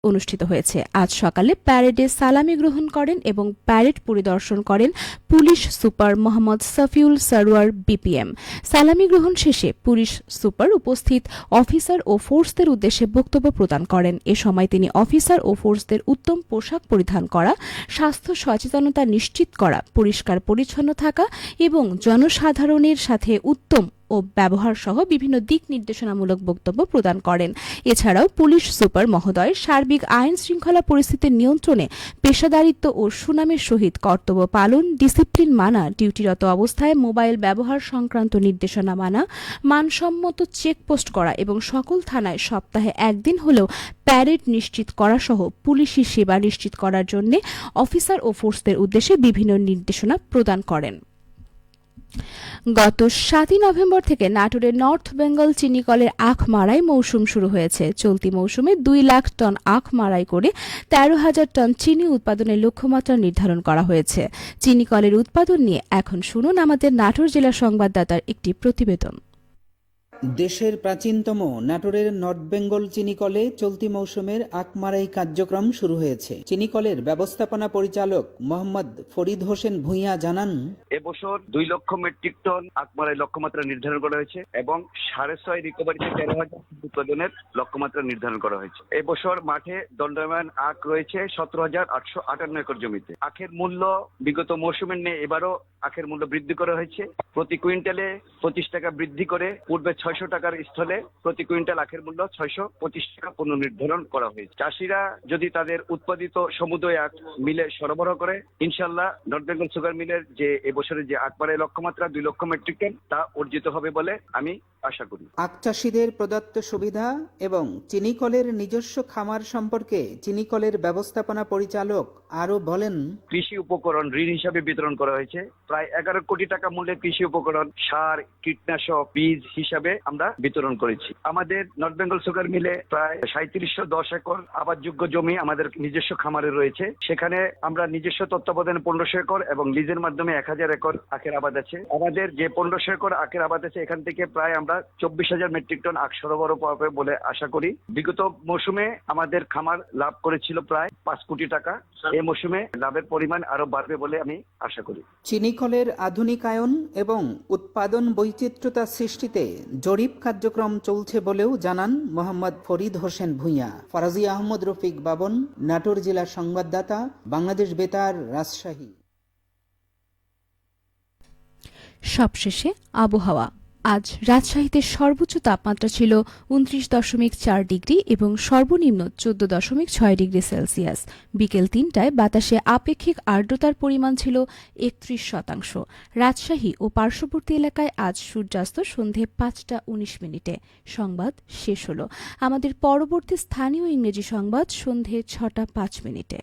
অনুষ্ঠিত হয়েছে। আজ সকালে প্যারেডে সালামি গ্রহণ করেন এবং প্যারেড পরিদর্শন করেন police super Mohammad Shafiul Sarwar BPM. সালামি গ্রহণ শেষে পুলিশ সুপার উপস্থিত অফিসার ও ফোর্সদের উদ্দেশ্যে বক্তব্য প্রদান করেন। এ সময় তিনি অফিসার ও ফোর্সদের উত্তম পোশাক পরিধান করা, স্বাস্থ্য সচেতনতা নিশ্চিত করা, পরিষ্কার পরিচ্ছন্ন থাকা এবং জনসাধারণের সাথে উত্তম ও ব্যবহার সহ বিভিন্ন দিক নির্দেশনামূলক বক্তব্য প্রদান করেন। এছাড়াও পুলিশ সুপার মহোদয় সার্বিক আইন শৃঙ্খলা পরিস্থিতির নিয়ন্ত্রণে পেশাদারিত্ব ও সুনামের সহিত কর্তব্য পালন, ডিসিপ্লিন মানা, ডিউটিরত অবস্থায় মোবাইল ব্যবহার সংক্রান্ত নির্দেশনা মানা, মানসম্মত চেকপোস্ট করা এবং সকল থানায় সপ্তাহে একদিন হলেও প্যারেড নিশ্চিত করা সহ পুলিশি সেবা নিশ্চিত করার জন্য অফিসার ও ফোর্সদের উদ্দেশ্যে বিভিন্ন নির্দেশনা প্রদান করেন। গত ৭ নভেম্বর থেকে নাটোরের নর্থ বেঙ্গল চিনিকলের আখ মাড়াই মৌসুম শুরু হয়েছে। চলতি মৌসুমে ২ লাখ টন আখ মাড়াই করে ১৩,০০০ টন চিনি উৎপাদনের লক্ষ্যমাত্রা নির্ধারণ করা হয়েছে। চিনিকলের উৎপাদন নিয়ে এখন শুনুন আমাদের নাটোর জেলা সংবাদদাতার একটি প্রতিবেদন। দেশের প্রাচীনতম নাটোরের নর্থ বেঙ্গল চিনিকলে চলতি মৌসুমের আখমারাই কার্যক্রম শুরু হয়েছে। চিনিকলের ব্যবস্থাপনা পরিচালক মোহাম্মদ ফরিদ হোসেন ভূঁইয়া জানান, এবছর ২ লক্ষ মেট্রিক টন আখমারাই লক্ষ্যমাত্রা নির্ধারণ করা হয়েছে এবং ৬.৫ রিকভারিতে ১৩,০০০ উৎপাদনের লক্ষ্যমাত্রা নির্ধারণ করা হয়েছে। এবছর মাঠে দণ্ডায়মান আখ রয়েছে ১৭,৮৫৮ একর জমিতে। আখের মূল্য বিগত মৌসুমের নিয়ে এবারও আখের মূল্য বৃদ্ধি করা হয়েছে। প্রতি কুইন্টালে ২৫ টাকা বৃদ্ধি করে পূর্বে ৬০০ টাকার স্থলে প্রতি কুইন্টাল আখের মূল্য ৬২৫ টাকা পুনর্নির্ধারণ করা হয়েছে। চাষিরা যদি তাদের উৎপাদিত সমুদয় আখ মিলে সরবরাহ করে, ইনশাল্লাহ নর্থ বেঙ্গল সুগার মিলের যে এবছরের যে আখমারাই লক্ষ্যমাত্রা ২ লক্ষ মেট্রিক টন তা অর্জিত হবে বলে আমি আশা করি। আখ চাষিদের প্রদত্ত সুবিধা এবং চিনিকলের নিজস্ব খামার সম্পর্কে চিনিকলের ব্যবস্থাপনা পরিচালক আরো বলেন, কৃষি উপকরণ ঋণ হিসাবে বিতরণ করা হয়েছে। প্রায় ১১ কোটি টাকা মূল্যের কৃষি উপকরণ, সার, কীটনাশক, বীজ হিসাবে আমরা বিতরণ করেছি। আমাদের নর্থ বেঙ্গল সুগার মিলে প্রায় ৩৭১০ একর আবাদযোগ্য জমি আমাদের নিজস্ব খামারে রয়েছে। সেখানে আমরা নিজস্ব তত্ত্বাবধানে ১৫০০ একর এবং লিজের মাধ্যমে ১,০০০ একর আখের আবাদ আছে। আমাদের যে ১৫০০ একর আখের আবাদ আছে, এখান থেকে প্রায় আমরা ২৪,০০০ মেট্রিক টন আখ সরবরাহ পাবে বলে আশা করি। বিগত মৌসুমে আমাদের খামার লাভ করেছিল প্রায় ৫ কোটি টাকা। এই মৌসুমে লাভের পরিমাণ আরো বাড়বে বলে আমি আশা করি। চিনিকলের আধুনিকায়ন এবং উৎপাদন বৈচিত্র্যতা সৃষ্টিতে জরিপ কার্যক্রম চলছে বলেও জানান মোহাম্মদ ফরিদ হোসেন ভূঁইয়া। ফরাজি আহমদ রফিক বাবন, নাটোর জেলা সংবাদদাতা, বাংলাদেশ বেতার, রাজশাহী। সবশেষে আবহাওয়া। আজ রাজশাহীতে সর্বোচ্চ তাপমাত্রা ছিল ২৯.৪ ডিগ্রি এবং সর্বনিম্ন ১৪.৬ ডিগ্রি সেলসিয়াস। বিকেল ৩টায় বাতাসে আপেক্ষিক আর্দ্রতার পরিমাণ ছিল ৩১%। রাজশাহী ও পার্শ্ববর্তী এলাকায় আজ সূর্যাস্ত সন্ধে ৫টা ১৯ মিনিটে। সংবাদ শেষ হল। আমাদের পরবর্তী স্থানীয় ইংরেজি সংবাদ সন্ধে ৬টা ৫ মিনিটে।